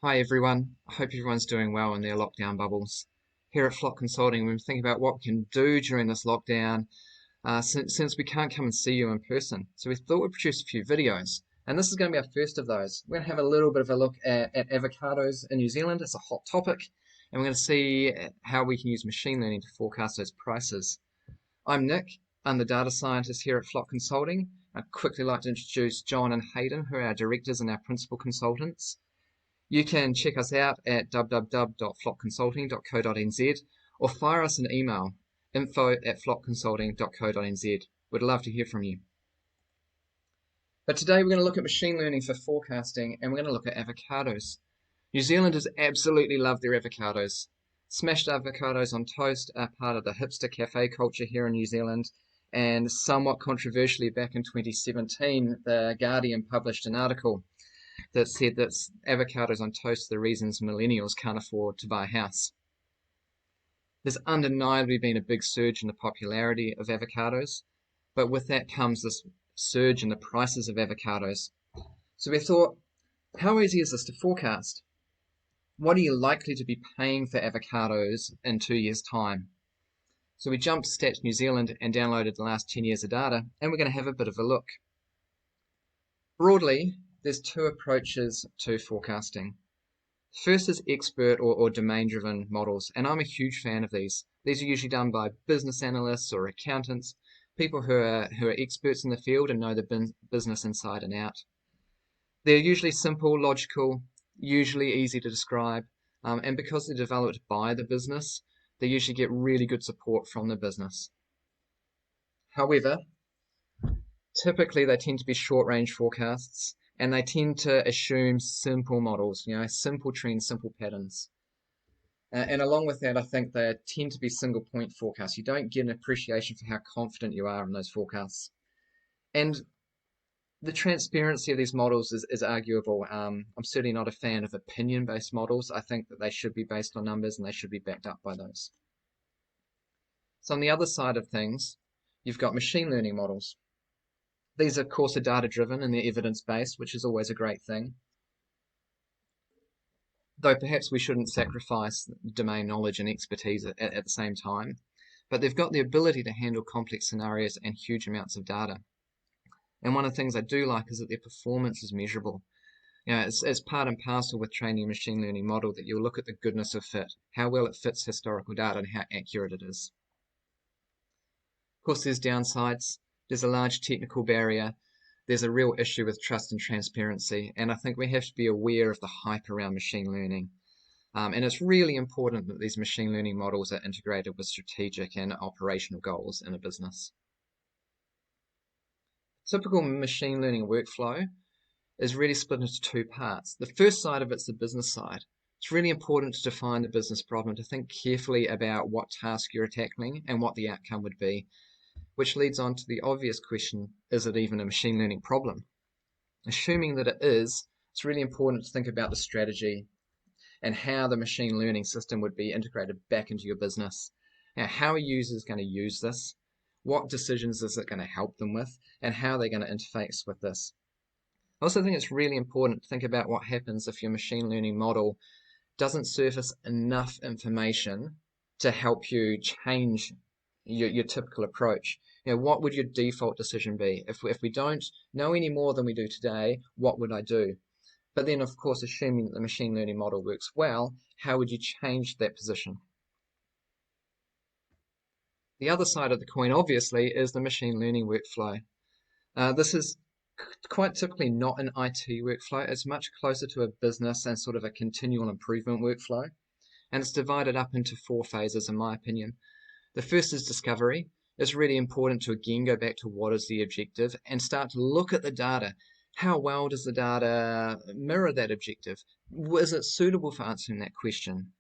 Hi everyone, I hope everyone's doing well in their lockdown bubbles. Here at Flock Consulting, we're thinking about what we can do during this lockdown since we can't come and see you in person. So we thought we'd produce a few videos, and this is going to be our first of those. We're going to have a little bit of a look at avocados in New Zealand. It's a hot topic, and we're going to see how we can use machine learning to forecast those prices. I'm Nick, I'm the data scientist here at Flock Consulting. I'd quickly like to introduce John and Hayden, who are our directors and our principal consultants. You can check us out at www.flockconsulting.co.nz or fire us an email, info@flockconsulting.co.nz. We'd love to hear from you. But today we're going to look at machine learning for forecasting, and we're going to look at avocados. New Zealanders absolutely love their avocados. Smashed avocados on toast are part of the hipster cafe culture here in New Zealand, and somewhat controversially back in 2017, The Guardian published an article that said that avocados on toast are the reasons millennials can't afford to buy a house. There's undeniably been a big surge in the popularity of avocados, but with that comes this surge in the prices of avocados. So we thought, how easy is this to forecast? What are you likely to be paying for avocados in 2 years' time? So we jumped to Stats New Zealand and downloaded the last 10 years of data, and we're going to have a bit of a look. Broadly, there's two approaches to forecasting. First is expert or domain-driven models, and I'm a huge fan of these. These are usually done by business analysts or accountants, people who are experts in the field and know the business inside and out. They're usually simple, logical, usually easy to describe, and because they're developed by the business, they usually get really good support from the business. However, typically they tend to be short-range forecasts, and they tend to assume simple models, simple trends, simple patterns. And along with that, I think they tend to be single point forecasts. You don't get an appreciation for how confident you are in those forecasts. And the transparency of these models is arguable. I'm certainly not a fan of opinion-based models. I think that they should be based on numbers and they should be backed up by those. So on the other side of things, you've got machine learning models. These, of course, are data-driven and they're evidence-based, which is always a great thing. Though perhaps we shouldn't sacrifice domain knowledge and expertise at the same time. But they've got the ability to handle complex scenarios and huge amounts of data. And one of the things I do like is that their performance is measurable. It's part and parcel with training a machine learning model that you'll look at the goodness of fit, how well it fits historical data and how accurate it is. Of course, there's downsides. There's a large technical barrier. There's a real issue with trust and transparency, and I think we have to be aware of the hype around machine learning. And it's really important that these machine learning models are integrated with strategic and operational goals in a business. Typical machine learning workflow is really split into two parts. The first side of it's the business side. It's really important to define the business problem, to think carefully about what task you're tackling and what the outcome would be, which leads on to the obvious question, is it even a machine learning problem? Assuming that it is, it's really important to think about the strategy and how the machine learning system would be integrated back into your business. Now, how are users going to use this? What decisions is it going to help them with? And how are they going to interface with this? I also think it's really important to think about what happens if your machine learning model doesn't surface enough information to help you change your typical approach. What would your default decision be? If we don't know any more than we do today, what would I do? But then, of course, assuming that the machine learning model works well, how would you change that position? The other side of the coin, obviously, is the machine learning workflow. This is quite typically not an IT workflow. It's much closer to a business and sort of a continual improvement workflow. And it's divided up into 4 phases, in my opinion. The first is discovery. It's really important to again go back to what is the objective and start to look at the data. How well does the data mirror that objective? Is it suitable for answering that question?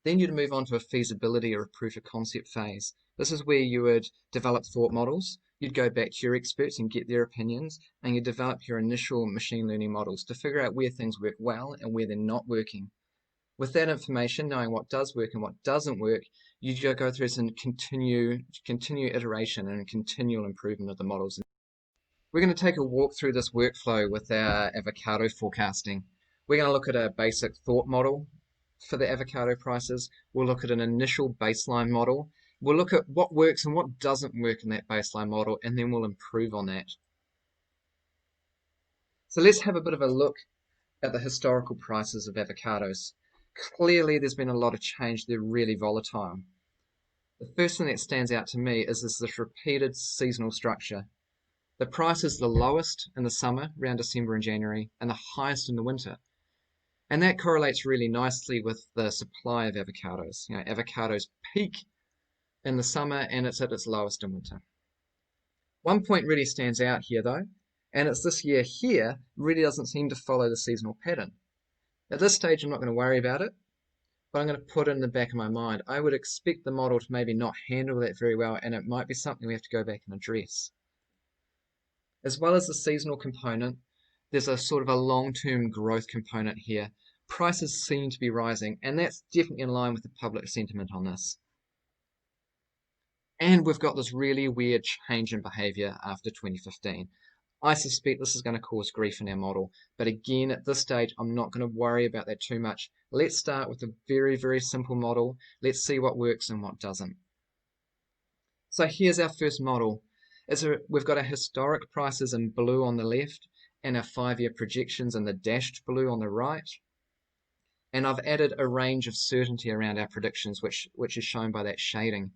Then you'd move on to a feasibility or a proof of concept phase. This is where you would develop thought models. You'd go back to your experts and get their opinions, and you develop your initial machine learning models to figure out where things work well and where they're not working. With that information, knowing what does work and what doesn't work, you go through some continue iteration and continual improvement of the models. We're going to take a walk through this workflow with our avocado forecasting. We're going to look at a basic thought model for the avocado prices. We'll look at an initial baseline model. We'll look at what works and what doesn't work in that baseline model, and then we'll improve on that. So let's have a bit of a look at the historical prices of avocados. Clearly, there's been a lot of change. They're really volatile. The first thing that stands out to me is this repeated seasonal structure. The price is the lowest in the summer, around December and January, and the highest in the winter. And that correlates really nicely with the supply of avocados. Avocados peak in the summer and it's at its lowest in winter. One point really stands out here though, and it's this year here really doesn't seem to follow the seasonal pattern. At this stage, I'm not going to worry about it, but I'm going to put it in the back of my mind. I would expect the model to maybe not handle that very well, and it might be something we have to go back and address. As well as the seasonal component, there's a sort of a long-term growth component here. Prices seem to be rising, and that's definitely in line with the public sentiment on this. And we've got this really weird change in behaviour after 2015. I suspect this is going to cause grief in our model, but again, at this stage, I'm not going to worry about that too much. Let's start with a very, very simple model. Let's see what works and what doesn't. So here's our first model. We've got our historic prices in blue on the left and our 5-year projections in the dashed blue on the right. And I've added a range of certainty around our predictions, which is shown by that shading.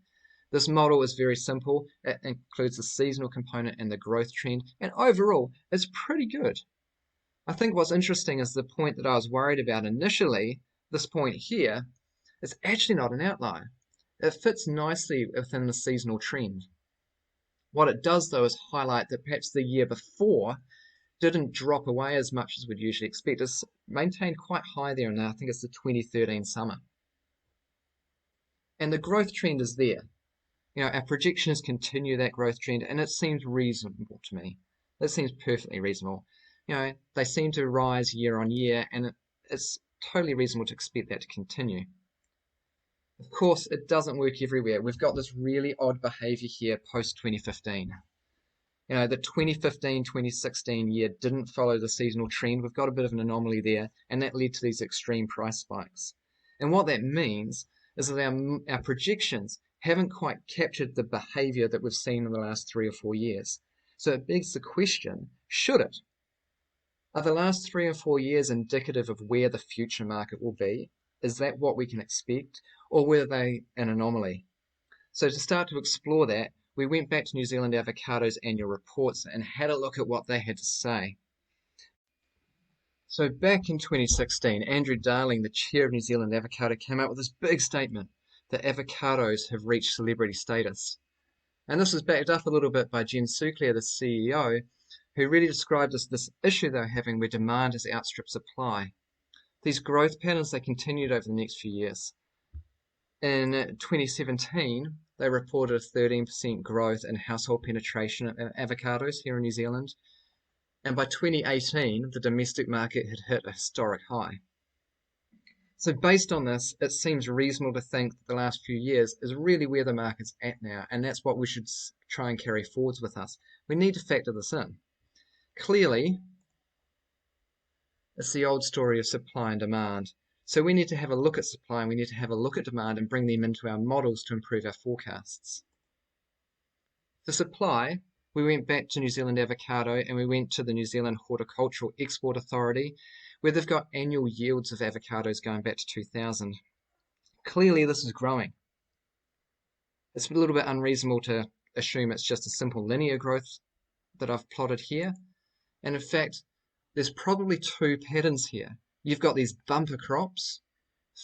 This model is very simple. It includes the seasonal component and the growth trend, and overall, it's pretty good. I think what's interesting is the point that I was worried about initially, this point here, is actually not an outlier. It fits nicely within the seasonal trend. What it does, though, is highlight that perhaps the year before didn't drop away as much as we'd usually expect. It's maintained quite high there, and I think it's the 2013 summer. And the growth trend is there. Our projections continue that growth trend, and it seems reasonable to me. It seems perfectly reasonable. They seem to rise year on year, and it's totally reasonable to expect that to continue. Of course, it doesn't work everywhere. We've got this really odd behavior here post-2015. The 2015-2016 year didn't follow the seasonal trend. We've got a bit of an anomaly there, and that led to these extreme price spikes. And what that means is that our projections haven't quite captured the behavior that we've seen in the last 3 or 4 years. So it begs the question, should it? Are the last 3 or 4 years indicative of where the future market will be? Is that what we can expect? Or were they an anomaly? So to start to explore that, we went back to New Zealand Avocado's annual reports and had a look at what they had to say. So back in 2016, Andrew Darling, the chair of New Zealand Avocado, came out with this big statement that avocados have reached celebrity status. And this was backed up a little bit by Jen Suclier, the CEO, who really described this issue they're having where demand has outstripped supply. These growth patterns, they continued over the next few years. In 2017, they reported a 13% growth in household penetration of avocados here in New Zealand. And by 2018, the domestic market had hit a historic high. So based on this, it seems reasonable to think that the last few years is really where the market's at now, and that's what we should try and carry forwards with us. We need to factor this in. Clearly, it's the old story of supply and demand. So we need to have a look at supply and we need to have a look at demand and bring them into our models to improve our forecasts. For supply, we went back to New Zealand Avocado and we went to the New Zealand Horticultural Export Authority, where they've got annual yields of avocados going back to 2000. Clearly, this is growing. It's a little bit unreasonable to assume it's just a simple linear growth that I've plotted here. And in fact, there's probably 2 patterns here. You've got these bumper crops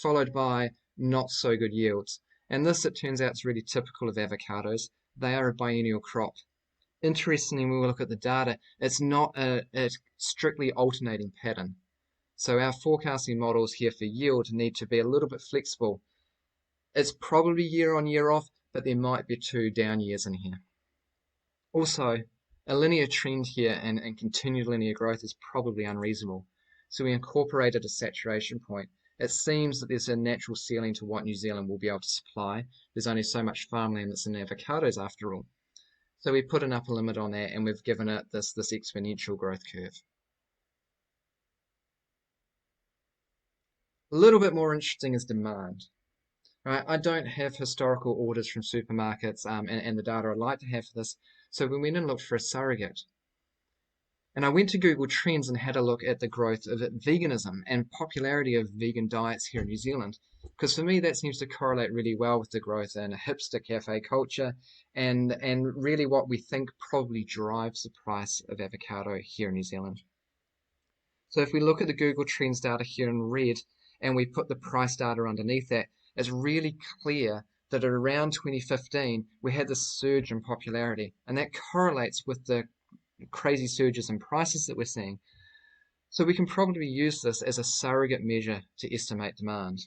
followed by not so good yields. And this, it turns out, is really typical of avocados. They are a biennial crop. Interestingly, when we look at the data, it's not a strictly alternating pattern. So our forecasting models here for yield need to be a little bit flexible. It's probably year on year off, but there might be 2 down years in here. Also, a linear trend here and continued linear growth is probably unreasonable. So we incorporated a saturation point. It seems that there's a natural ceiling to what New Zealand will be able to supply. There's only so much farmland that's in avocados after all. So we put an upper limit on that and we've given it this exponential growth curve. A little bit more interesting is demand. Right? I don't have historical orders from supermarkets and the data I'd like to have for this. So we went and looked for a surrogate. And I went to Google Trends and had a look at the growth of veganism and popularity of vegan diets here in New Zealand. Because for me, that seems to correlate really well with the growth in a hipster cafe culture and really what we think probably drives the price of avocado here in New Zealand. So if we look at the Google Trends data here in red and we put the price data underneath that, it's really clear that at around 2015, we had this surge in popularity. And that correlates with the crazy surges in prices that we're seeing. So we can probably use this as a surrogate measure to estimate demand.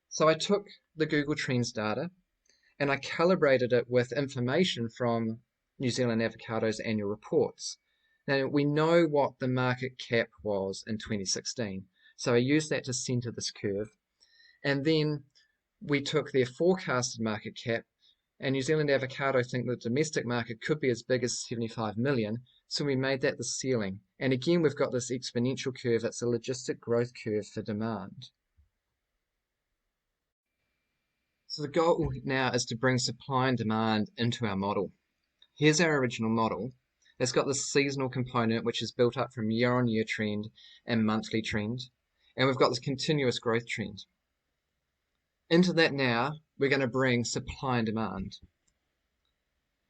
So I took the Google Trends data and I calibrated it with information from New Zealand Avocado's annual reports. Now we know what the market cap was in 2016. So I used that to center this curve. And then we took their forecasted market cap, and New Zealand Avocado think the domestic market could be as big as 75 million, so we made that the ceiling. And again, we've got this exponential curve. It's a logistic growth curve for demand. So the goal now is to bring supply and demand into our model. Here's our original model. It's got this seasonal component, which is built up from year-on-year trend and monthly trend. And we've got this continuous growth trend. Into that now, we're going to bring supply and demand.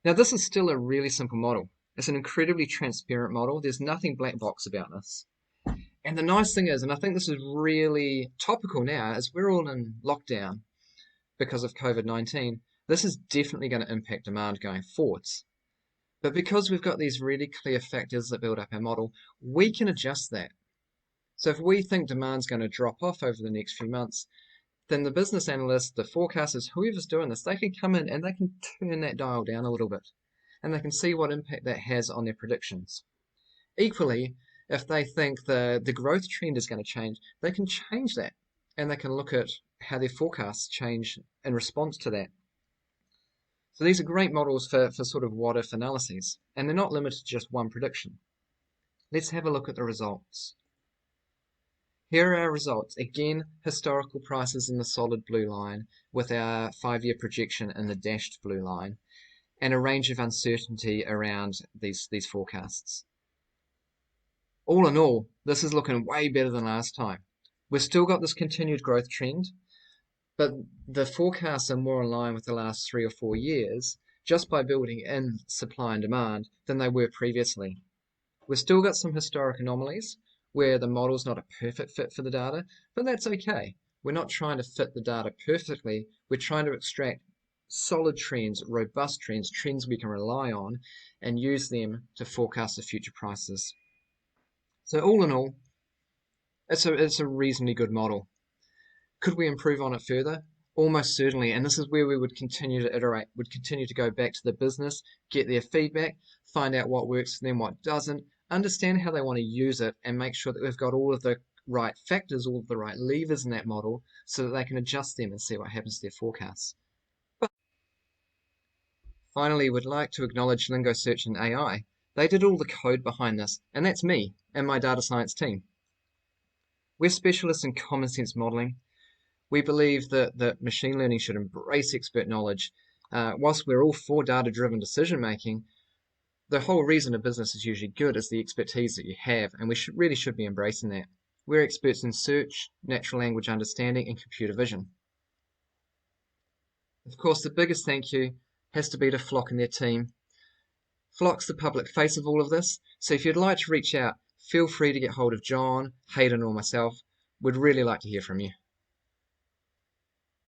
Now, this is still a really simple model. It's an incredibly transparent model. There's nothing black box about this. And the nice thing is, and I think this is really topical now, is we're all in lockdown because of COVID-19. This is definitely going to impact demand going forwards. But because we've got these really clear factors that build up our model, we can adjust that. So if we think demand's going to drop off over the next few months, then the business analysts, the forecasters, whoever's doing this, they can come in and they can turn that dial down a little bit. And they can see what impact that has on their predictions. Equally, if they think the growth trend is going to change, they can change that. And they can look at how their forecasts change in response to that. So these are great models for sort of what-if analyses. And they're not limited to just one prediction. Let's have a look at the results. Here are our results. Again, historical prices in the solid blue line with our 5-year projection in the dashed blue line and a range of uncertainty around these forecasts. All in all, this is looking way better than last time. We've still got this continued growth trend, but the forecasts are more in line with the last 3 or 4 years just by building in supply and demand than they were previously. We've still got some historic anomalies, where the model's not a perfect fit for the data, but that's okay. We're not trying to fit the data perfectly. We're trying to extract solid trends, robust trends, trends we can rely on, and use them to forecast the future prices. So all in all, it's a reasonably good model. Could we improve on it further? Almost certainly, and this is where we would continue to iterate, would continue to go back to the business, get their feedback, find out what works for them, what doesn't, understand how they want to use it, and make sure that we've got all of the right factors, all of the right levers in that model so that they can adjust them and see what happens to their forecasts. But finally, we'd like to acknowledge Lingo Search and AI. They did all the code behind this, and that's me and my data science team. We're specialists in common sense modeling. We believe that machine learning should embrace expert knowledge. Whilst we're all for data-driven decision-making, the whole reason a business is usually good is the expertise that you have, and we really should be embracing that. We're experts in search, natural language understanding, and computer vision. Of course, the biggest thank you has to be to Flock and their team. Flock's the public face of all of this, so if you'd like to reach out, feel free to get hold of John, Hayden, or myself. We'd really like to hear from you.